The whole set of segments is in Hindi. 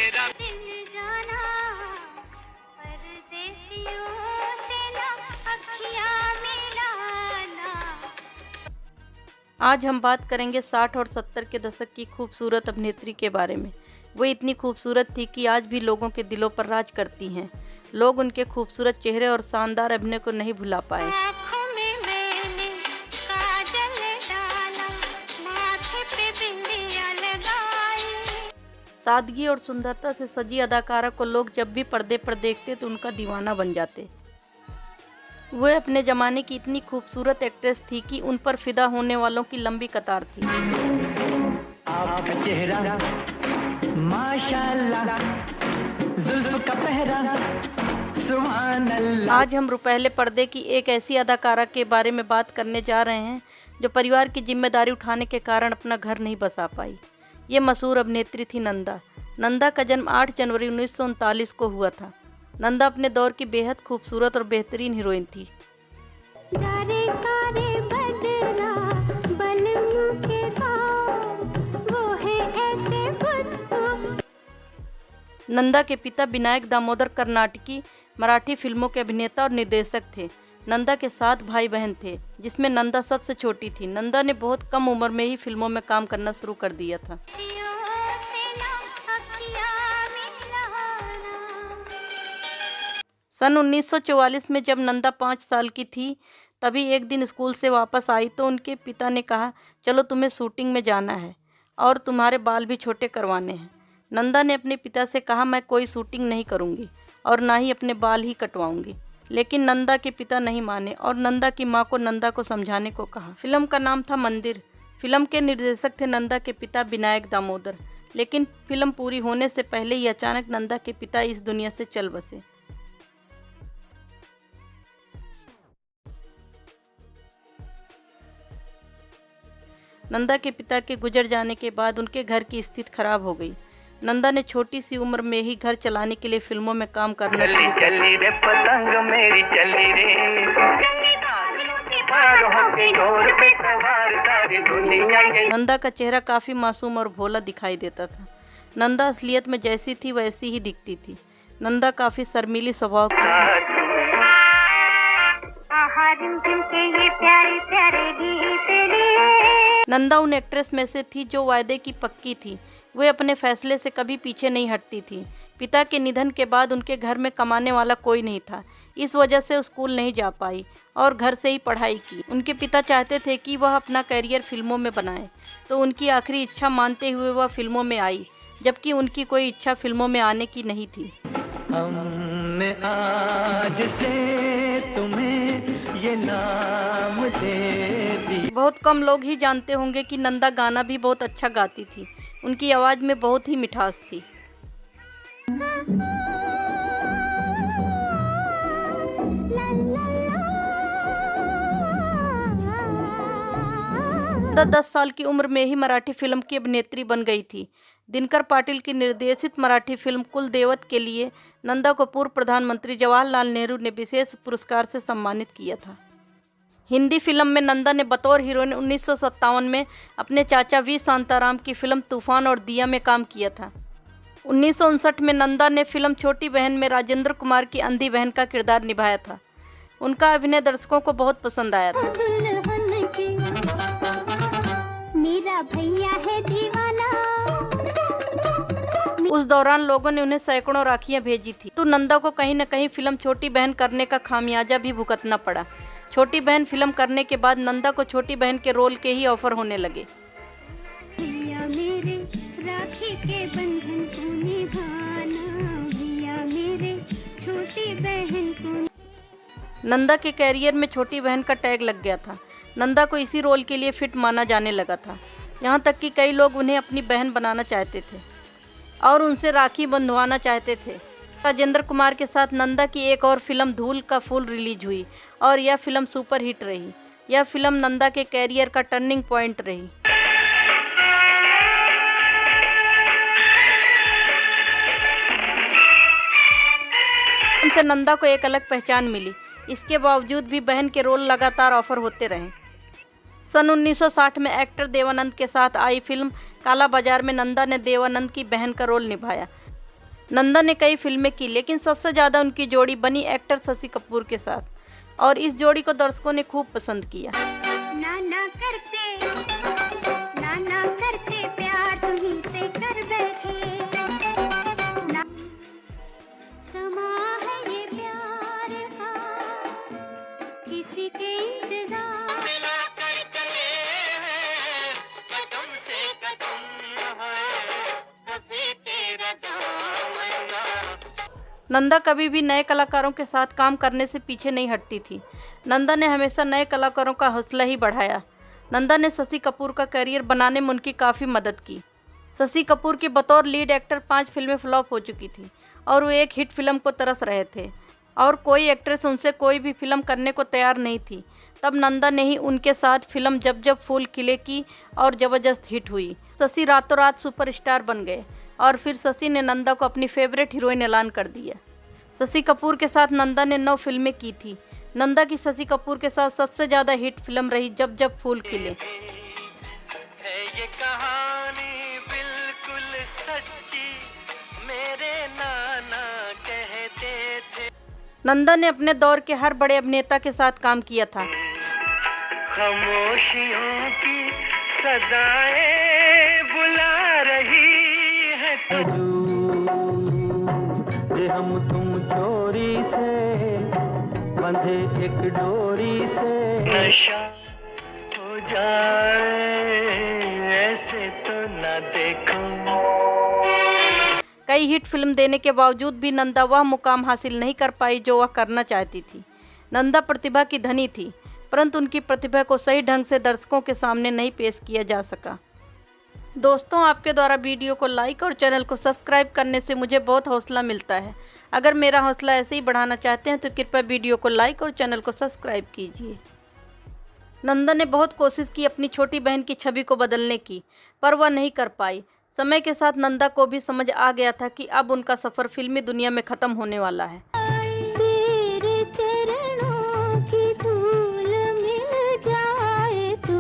दिल जाना परदेसियों से ना अखियाँ मिलाना। आज हम बात करेंगे 60 और 70 के दशक की खूबसूरत अभिनेत्री के बारे में। वो इतनी खूबसूरत थी कि आज भी लोगों के दिलों पर राज करती हैं। लोग उनके खूबसूरत चेहरे और शानदार अभिनय को नहीं भुला पाए। आँखों में मैंने काजल डाला, माथे पे बिंदिया लगाई। सादगी और सुंदरता से सजी अदाकारा को लोग जब भी पर्दे पर देखते तो उनका दीवाना बन जाते। वह अपने ज़माने की इतनी खूबसूरत एक्ट्रेस थी कि उन पर फिदा होने वालों की लंबी कतार थी। आपका चेहरा माशाल्लाह, जुल्फ का पहरा सुभान अल्लाह। आज हम रुपहले पर्दे की एक ऐसी अदाकारा के बारे में बात करने जा रहे हैं जो परिवार की जिम्मेदारी उठाने के कारण अपना घर नहीं बसा पाई। ये मशहूर अभिनेत्री थी नंदा। नंदा का जन्म 8 जनवरी 1939 को हुआ था। नंदा अपने दौर की बेहद खूबसूरत और बेहतरीन हीरोइन थी। जारे कारे बदला बलम के पाँव, वो है ऐसे बुद्धू। नंदा के पिता विनायक दामोदर कर्नाटकी मराठी फिल्मों के अभिनेता और निर्देशक थे। नंदा के 7 भाई बहन थे, जिसमें नंदा सबसे छोटी थी। नंदा ने बहुत कम उम्र में ही फिल्मों में काम करना शुरू कर दिया था। सन 1944 में जब नंदा 5 साल की थी, तभी एक दिन स्कूल से वापस आई तो उनके पिता ने कहा, चलो तुम्हें शूटिंग में जाना है और तुम्हारे बाल भी छोटे करवाने हैं। नंदा ने अपने पिता से कहा, मैं कोई शूटिंग नहीं करूंगी और ना ही अपने बाल ही कटवाऊंगी। लेकिन नंदा के पिता नहीं माने और नंदा की मां को नंदा को समझाने को कहा। फिल्म का नाम था मंदिर। फिल्म के निर्देशक थे नंदा के पिता विनायक दामोदर। लेकिन फिल्म पूरी होने से पहले ही अचानक नंदा के पिता इस दुनिया से चल बसे। नंदा के पिता के गुजर जाने के बाद उनके घर की स्थिति खराब हो गई। नंदा ने छोटी सी उम्र में ही घर चलाने के लिए फिल्मों में काम करना शुरू किया। चली रे पतंग मेरी चली रे, पे सवार सारी दुनिया। नंदा का चेहरा काफ़ी मासूम और भोला दिखाई देता था। नंदा असलियत में जैसी थी वैसी ही दिखती थी। नंदा काफ़ी शर्मीली स्वभाव की थी। ये प्यारे प्यारे गीत रे। नंदा उन एक्ट्रेस में से थी जो वायदे की पक्की थी। वे अपने फैसले से कभी पीछे नहीं हटती थी। पिता के निधन के बाद उनके घर में कमाने वाला कोई नहीं था। इस वजह से स्कूल नहीं जा पाई और घर से ही पढ़ाई की। उनके पिता चाहते थे कि वह अपना करियर फिल्मों में बनाए, तो उनकी आखिरी इच्छा मानते हुए वह फिल्मों में आई, जबकि उनकी कोई इच्छा फिल्मों में आने की नहीं थी। हमने आज से तुम्हें ये नाम दे दी। बहुत कम लोग ही जानते होंगे कि नंदा गाना भी बहुत अच्छा गाती थी। उनकी आवाज़ में बहुत ही मिठास थी। 10 साल की उम्र में ही मराठी फिल्म की अभिनेत्री बन गई थी। दिनकर पाटिल की निर्देशित मराठी फिल्म कुलदेवत के लिए नंदा को पूर्व प्रधानमंत्री जवाहरलाल नेहरू ने विशेष पुरस्कार से सम्मानित किया था। हिंदी फिल्म में नंदा ने बतौर हीरोइन 1957 में अपने चाचा वी शांताराम की फिल्म तूफान और दिया में काम किया था। 1959 में नंदा ने फिल्म छोटी बहन में राजेंद्र कुमार की अंधी बहन का किरदार निभाया था। उनका अभिनय दर्शकों को बहुत पसंद आया था। मेरा भैया है दीवाना। उस दौरान लोगों ने उन्हें सैकड़ों राखियां भेजी थी, तो नंदा को कहीं न कहीं फिल्म छोटी बहन करने का खामियाजा भी भुगतना पड़ा। छोटी बहन फिल्म करने के बाद नंदा को छोटी बहन के रोल के ही ऑफर होने लगे। भैया मेरे राखी के बंधन को निभाना, भैया मेरे छोटी बहन को। नंदा के कैरियर में छोटी बहन का टैग लग गया था। नंदा को इसी रोल के लिए फिट माना जाने लगा था। यहाँ तक कि कई लोग उन्हें अपनी बहन बनाना चाहते थे और उनसे राखी बंधवाना चाहते थे। राजेंद्र कुमार के साथ नंदा की एक और फिल्म धूल का फूल रिलीज हुई और यह फिल्म सुपर हिट रही। यह फिल्म नंदा के कैरियर का टर्निंग पॉइंट रही। उनसे नंदा को एक अलग पहचान मिली। इसके बावजूद भी बहन के रोल लगातार ऑफर होते रहे। सन 1960 में एक्टर देवानंद के साथ आई फिल्म काला बाजार में नंदा ने देवानंद की बहन का रोल निभाया। नंदा ने कई फिल्में की, लेकिन सबसे ज़्यादा उनकी जोड़ी बनी एक्टर शशि कपूर के साथ, और इस जोड़ी को दर्शकों ने खूब पसंद किया। नाना करते प्यार तुम्हीं से कर बैठे ना, समा है ये प्यार का किसी के इंतजार। मिलाकर चले हैं कदम से कदम है कभी तेरा दामन ना। नंदा कभी भी नए कलाकारों के साथ काम करने से पीछे नहीं हटती थी। नंदा ने हमेशा नए कलाकारों का हौसला ही बढ़ाया। नंदा ने शशि कपूर का करियर बनाने में उनकी काफ़ी मदद की। शशि कपूर के बतौर लीड एक्टर 5 फिल्में फ्लॉप हो चुकी थी और वो एक हिट फिल्म को तरस रहे थे, और कोई एक्ट्रेस उनसे कोई भी फिल्म करने को तैयार नहीं थी। तब नंदा ने ही उनके साथ फिल्म जब जब फूल खिले की और ज़बरदस्त हिट हुई। शशि रातों रात सुपरस्टार बन गए और फिर शशि ने नंदा को अपनी फेवरेट हीरोइन ऐलान कर दिया। शशि कपूर के साथ नंदा ने 9 फिल्में की थी। नंदा की शशि कपूर के साथ सबसे ज़्यादा हिट फिल्म रही जब जब फूल खिले। है ये कहानी बिल्कुल सच्ची मेरे नाना कहते थे। नंदा ने अपने दौर के हर बड़े अभिनेता के साथ काम किया था। खामोशियों की सदाएं बुला रही है हम तुम चोरी से बंधे एक डोरी से, नशा हो जाए ऐसे तो ना देखो। कई हिट फिल्म देने के बावजूद भी नंदा वह मुकाम हासिल नहीं कर पाई जो वह करना चाहती थी। नंदा प्रतिभा की धनी थी, परंतु उनकी प्रतिभा को सही ढंग से दर्शकों के सामने नहीं पेश किया जा सका। दोस्तों, आपके द्वारा वीडियो को लाइक और चैनल को सब्सक्राइब करने से मुझे बहुत हौसला मिलता है। अगर मेरा हौसला ऐसे ही बढ़ाना चाहते हैं तो कृपया वीडियो को लाइक और चैनल को सब्सक्राइब कीजिए। नंदा ने बहुत कोशिश की अपनी छोटी बहन की छवि को बदलने की, पर वह नहीं कर पाई। समय के साथ नंदा को भी समझ आ गया था कि अब उनका सफ़र फिल्मी दुनिया में ख़त्म होने वाला है। तेरे चरणों की धूल मिल जाए तो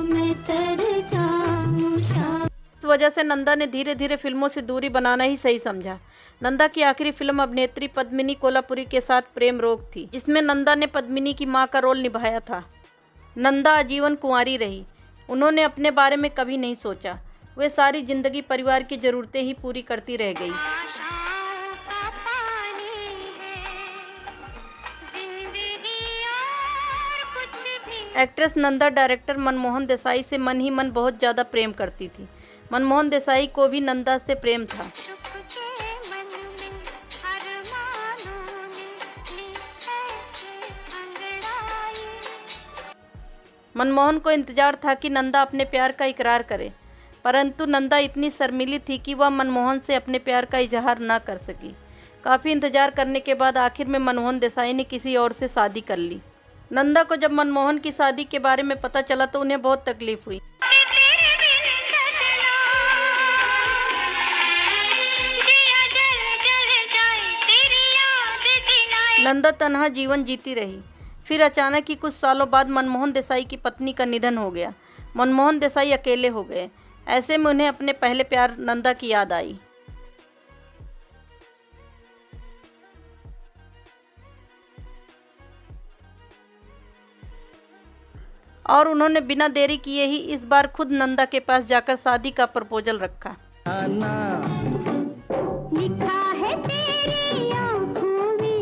मैं तर जाऊं शाम। इस वजह से नंदा ने धीरे धीरे फिल्मों से दूरी बनाना ही सही समझा। नंदा की आखिरी फिल्म अभिनेत्री पद्मिनी कोल्हापुरी के साथ प्रेम रोग थी, जिसमें नंदा ने पद्मिनी की मां का रोल निभाया था। नंदा आजीवन कुंवारी रही। उन्होंने अपने बारे में कभी नहीं सोचा। वे सारी जिंदगी परिवार की ज़रूरतें ही पूरी करती रह गई। आशाओं का पानी है जिंदगी और कुछ भी। एक्ट्रेस नंदा डायरेक्टर मनमोहन देसाई से मन ही मन बहुत ज़्यादा प्रेम करती थी। मनमोहन देसाई को भी नंदा से प्रेम था। सुख के मन में अरमानों ने ली ऐसे अंगड़ाई। मनमोहन को इंतजार था कि नंदा अपने प्यार का इकरार करे, परंतु नंदा इतनी शर्मीली थी कि वह मनमोहन से अपने प्यार का इजहार ना कर सकी। काफ़ी इंतजार करने के बाद आखिर में मनमोहन देसाई ने किसी और से शादी कर ली। नंदा को जब मनमोहन की शादी के बारे में पता चला तो उन्हें बहुत तकलीफ हुई। नंदा तन्हा जीवन जीती रही। फिर अचानक ही कुछ सालों बाद मनमोहन देसाई की पत्नी का निधन हो गया। मनमोहन देसाई अकेले हो गए। ऐसे में उन्हें अपने पहले प्यार नंदा की याद आई। और उन्होंने बिना देरी किए ही इस बार खुद नंदा के पास जाकर शादी का प्रपोजल रखा। लिखा है तेरी आँखों में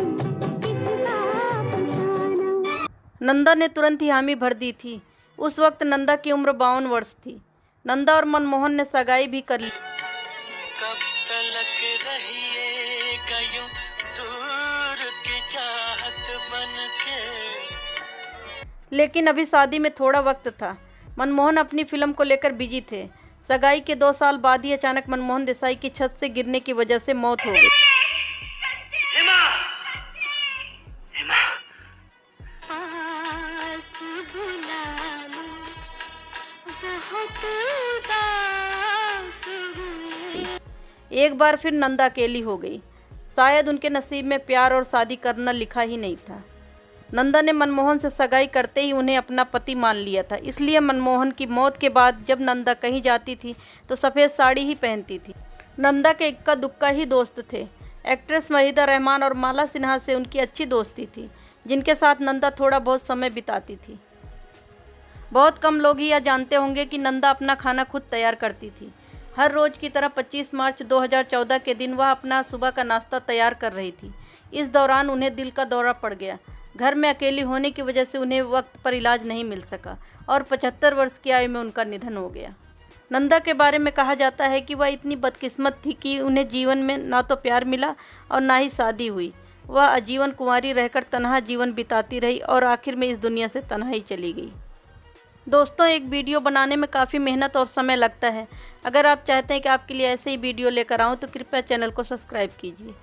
किसका अफसाना। नंदा ने तुरंत ही हामी भर दी थी। उस वक्त नंदा की उम्र 52 वर्ष थी। नंदा और मनमोहन ने सगाई भी कर ली। कब तलक रहिएगा यूं दूर की चाहत बनके। लेकिन अभी शादी में थोड़ा वक्त था। मनमोहन अपनी फिल्म को लेकर बिजी थे। सगाई के 2 साल बाद ही अचानक मनमोहन देसाई की छत से गिरने की वजह से मौत हो गई। हेमा, हेमा, आस भुला लो, बहुत उदास हुई। एक बार फिर नंदा अकेली हो गई। शायद उनके नसीब में प्यार और शादी करना लिखा ही नहीं था। नंदा ने मनमोहन से सगाई करते ही उन्हें अपना पति मान लिया था। इसलिए मनमोहन की मौत के बाद जब नंदा कहीं जाती थी तो सफ़ेद साड़ी ही पहनती थी। नंदा के इक्का दुक्का ही दोस्त थे। एक्ट्रेस वहीदा रहमान और माला सिन्हा से उनकी अच्छी दोस्ती थी, जिनके साथ नंदा थोड़ा बहुत समय बिताती थी। बहुत कम लोग ही यह जानते होंगे कि नंदा अपना खाना खुद तैयार करती थी। हर रोज़ की तरह 25 मार्च 2014 के दिन वह अपना सुबह का नाश्ता तैयार कर रही थी। इस दौरान उन्हें दिल का दौरा पड़ गया। घर में अकेली होने की वजह से उन्हें वक्त पर इलाज नहीं मिल सका और 75 वर्ष की आयु में उनका निधन हो गया। नंदा के बारे में कहा जाता है कि वह इतनी बदकिस्मत थी कि उन्हें जीवन में ना तो प्यार मिला और ना ही शादी हुई। वह आजीवन कुंवारी रहकर तन्हा जीवन बिताती रही और आखिर में इस दुनिया से तन्हा ही चली गई। दोस्तों, एक वीडियो बनाने में काफ़ी मेहनत और समय लगता है। अगर आप चाहते हैं कि आपके लिए ऐसे ही वीडियो लेकर आऊँ तो कृपया चैनल को सब्सक्राइब कीजिए।